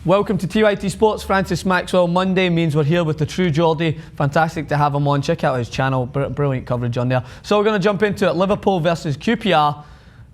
Welcome to TYT Sports. Francis Maxwell. Monday means we're here with the True Geordie. Fantastic to have him on. Check out his channel. Brilliant coverage on there. So we're going to jump into it. Liverpool versus QPR.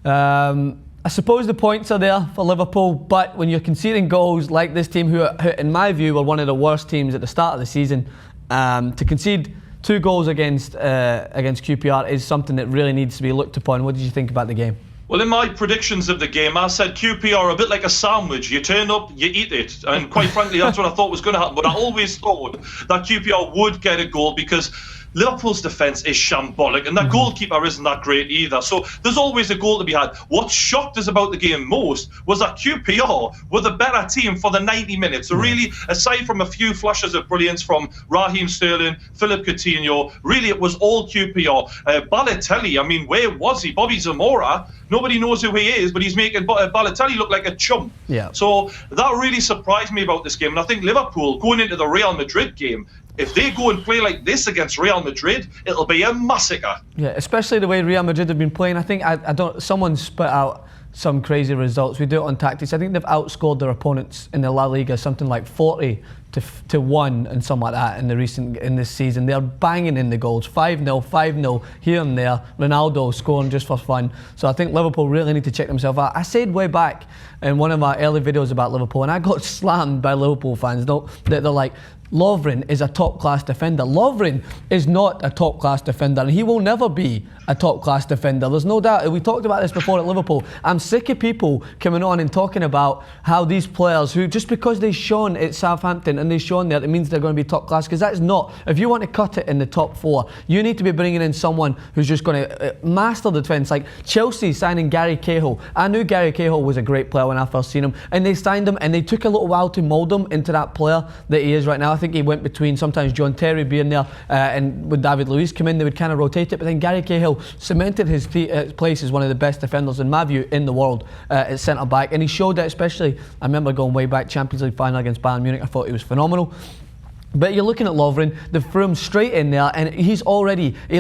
I suppose the points are there for Liverpool, but when you're conceding goals like this team, who in my view were one of the worst teams at the start of the season, to concede 2 goals against QPR is something that really needs to be looked upon. What did you think about the game? Well, in my predictions of the game, I said QPR are a bit like a sandwich. You turn up, you eat it. And quite frankly, that's what I thought was going to happen. But I always thought that QPR would get a goal because Liverpool's defence is shambolic, and that goalkeeper isn't that great either. So there's always a goal to be had. What shocked us about the game most was that QPR were the better team for the 90 minutes. So really, aside from a few flashes of brilliance from Raheem Sterling, Philip Coutinho, really it was all QPR. Balotelli, I mean, where was he? Bobby Zamora, nobody knows who he is, but he's making Balotelli look like a chump. Yeah. So that really surprised me about this game. And I think Liverpool, going into the Real Madrid game, if they go and play like this against Real Madrid, it'll be a massacre. Yeah, especially the way Real Madrid have been playing. I think someone spit out some crazy results. We do it on tactics. I think they've outscored their opponents in the La Liga something like 40-1 and something like that in this season. They're banging in the goals, 5-0, 5-0 here and there. Ronaldo scoring just for fun. So I think Liverpool really need to check themselves out. I said way back in one of my early videos about Liverpool, and I got slammed by Liverpool fans. They're like, Lovren is a top-class defender. Lovren is not a top-class defender, and he will never be a top-class defender. There's no doubt. We talked about this before at Liverpool. I'm sick of people coming on and talking about how these players who, just because they shone at Southampton and they shone there, it means they're going to be top-class, because that's not. If you want to cut it in the top 4, you need to be bringing in someone who's just going to master the defence. Like Chelsea signing Gary Cahill. I knew Gary Cahill was a great player when I first seen him, and they signed him, and they took a little while to mould him into that player that he is right now. I think he went between sometimes John Terry being there and with David Luiz come in, they would kind of rotate it, but then Gary Cahill cemented his place as one of the best defenders in my view in the world at centre back, and he showed that. Especially, I remember going way back, Champions League final against Bayern Munich. I thought he was phenomenal. But you're looking at Lovren, they threw him straight in there, and he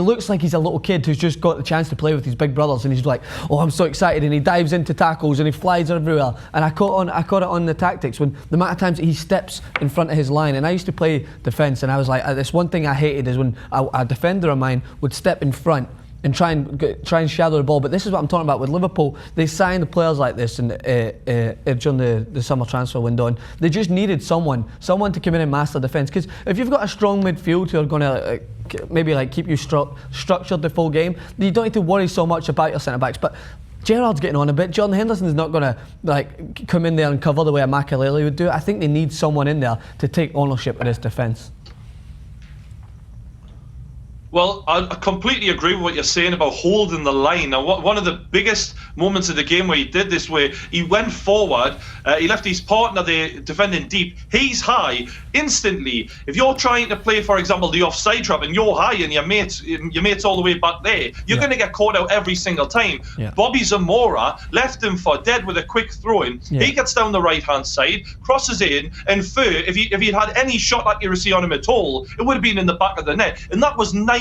looks like he's a little kid who's just got the chance to play with his big brothers, and he's like, oh, I'm so excited, and he dives into tackles and he flies everywhere. And I caught it on the tactics when the amount of times he steps in front of his line. And I used to play defence, and I was like, this one thing I hated is when a defender of mine would step in front and try and shadow the ball. But this is what I'm talking about with Liverpool. They signed the players like this during the summer transfer window, and they just needed someone to come in and master defence. Because if you've got a strong midfield who are going to maybe like keep you structured the full game, you don't need to worry so much about your centre backs. But Gerrard's getting on a bit. Jordan Henderson's not going to come in there and cover the way a Makelele would do. I think they need someone in there to take ownership of this defence. Well, I completely agree with what you're saying about holding the line. Now, one of the biggest moments of the game where he did this, where he went forward, he left his partner there defending deep. He's high. Instantly, if you're trying to play, for example, the offside trap, and you're high and your mate's all the way back there, you're going to get caught out every single time. Yeah. Bobby Zamora left him for dead with a quick throw-in. Yeah. He gets down the right-hand side, crosses in, and if he'd had any shot accuracy on him at all, it would have been in the back of the net. And that was 99%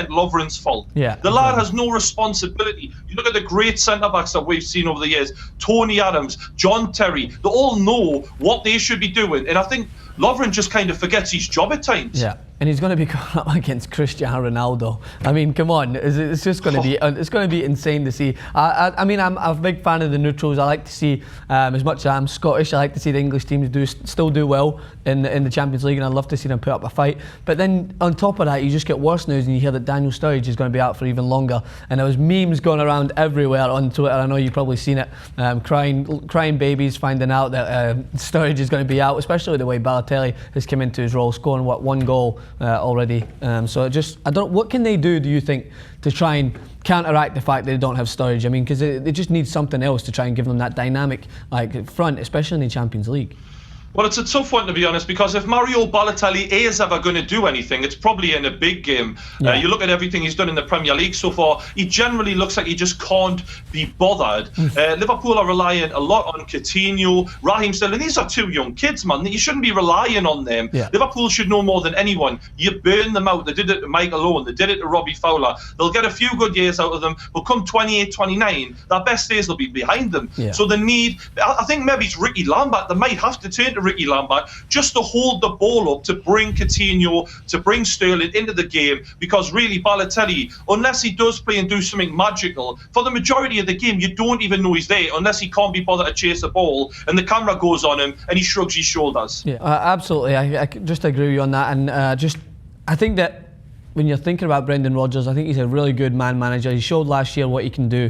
Lovren's fault. Yeah, the lad has no responsibility. You look at the great centre-backs that we've seen over the years, Tony Adams, John Terry, they all know what they should be doing. And I think Lovren just kind of forgets his job at times. Yeah, and he's going to be going up against Cristiano Ronaldo. I mean, come on, it's just going to be insane to see. I mean, I'm a big fan of the neutrals. I like to see, as much as I'm Scottish, I like to see the English teams still do well in the Champions League, and I'd love to see them put up a fight. But then on top of that, you just get worse news, and you hear that Daniel Sturridge is going to be out for even longer. And there was memes going around everywhere on Twitter. I know you've probably seen it, crying babies finding out that Sturridge is going to be out, especially with the way Balotelli has come into his role, scoring 1 goal already. So what can they do you think, to try and counteract the fact that they don't have Sturridge? I mean, because they just need something else to try and give them that dynamic front, especially in the Champions League. Well, it's a tough one, to be honest, because if Mario Balotelli is ever going to do anything, it's probably in a big game. Yeah. You look at everything he's done in the Premier League so far, he generally looks like he just can't be bothered. Liverpool are relying a lot on Coutinho, Raheem Sterling. These are two young kids, man. You shouldn't be relying on them. Yeah. Liverpool should know more than anyone. You burn them out. They did it to Michael Owen. They did it to Robbie Fowler. They'll get a few good years out of them, but come 28, 29, their best days will be behind them. Yeah. So I think maybe it's Ricky Lambert. They might have to turn to Ricky Lambert just to hold the ball up, to bring Coutinho, to bring Sterling into the game, because really Balotelli, unless he does play and do something magical, for the majority of the game you don't even know he's there unless he can't be bothered to chase a ball and the camera goes on him and he shrugs his shoulders. Yeah, absolutely. I just agree with you on that, and I think that when you're thinking about Brendan Rodgers, I think he's a really good man manager. He showed last year what he can do,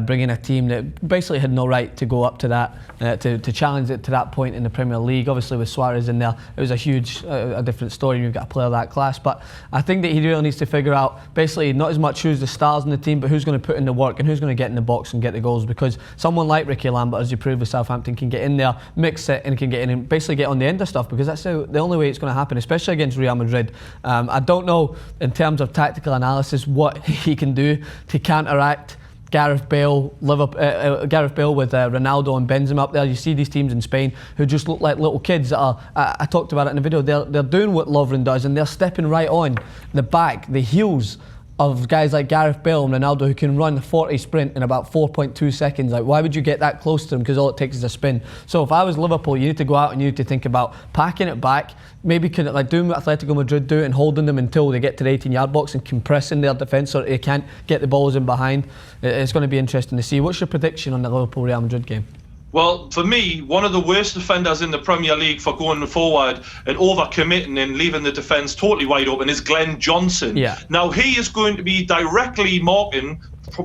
bringing a team that basically had no right to go up to that, to challenge it to that point in the Premier League. Obviously with Suarez in there, it was a different story. You've got a player of that class. But I think that he really needs to figure out basically not as much who's the stars in the team, but who's going to put in the work and who's going to get in the box and get the goals. Because someone like Ricky Lambert, as you proved with Southampton, can get in there, mix it, and can get in and basically get on the end of stuff, because that's the only way it's going to happen, especially against Real Madrid. I don't know in terms of tactical analysis what he can do to counteract Gareth Bale with Ronaldo and Benzema up there. You see these teams in Spain who just look like little kids that are, I talked about it in the video, they're doing what Lovren does, and they're stepping right on the back, the heels of guys like Gareth Bale and Ronaldo, who can run a 40 sprint in about 4.2 seconds. Like, why would you get that close to them? Because all it takes is a spin. So if I was Liverpool, you need to go out and you need to think about packing it back, maybe doing what Atletico Madrid do and holding them until they get to the 18-yard box and compressing their defence so they can't get the balls in behind. It's going to be interesting to see. What's your prediction on the Liverpool-Real Madrid game? Well, for me, one of the worst defenders in the Premier League for going forward and overcommitting and leaving the defence totally wide open is Glenn Johnson. Yeah. Now, he is going to be directly marking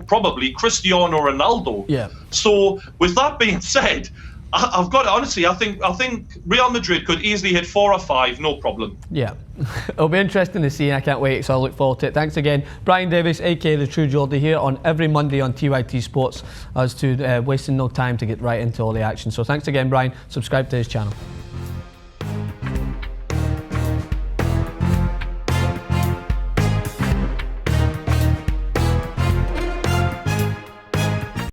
probably Cristiano Ronaldo. Yeah. So, with that being said, I've got to, honestly, I think Real Madrid could easily hit 4 or 5, no problem. Yeah, it'll be interesting to see, and I can't wait, so I look forward to it. Thanks again, Brian Davis, aka the True Geordie, here on every Monday on TYT Sports, as to wasting no time to get right into all the action. So thanks again, Brian. Subscribe to his channel.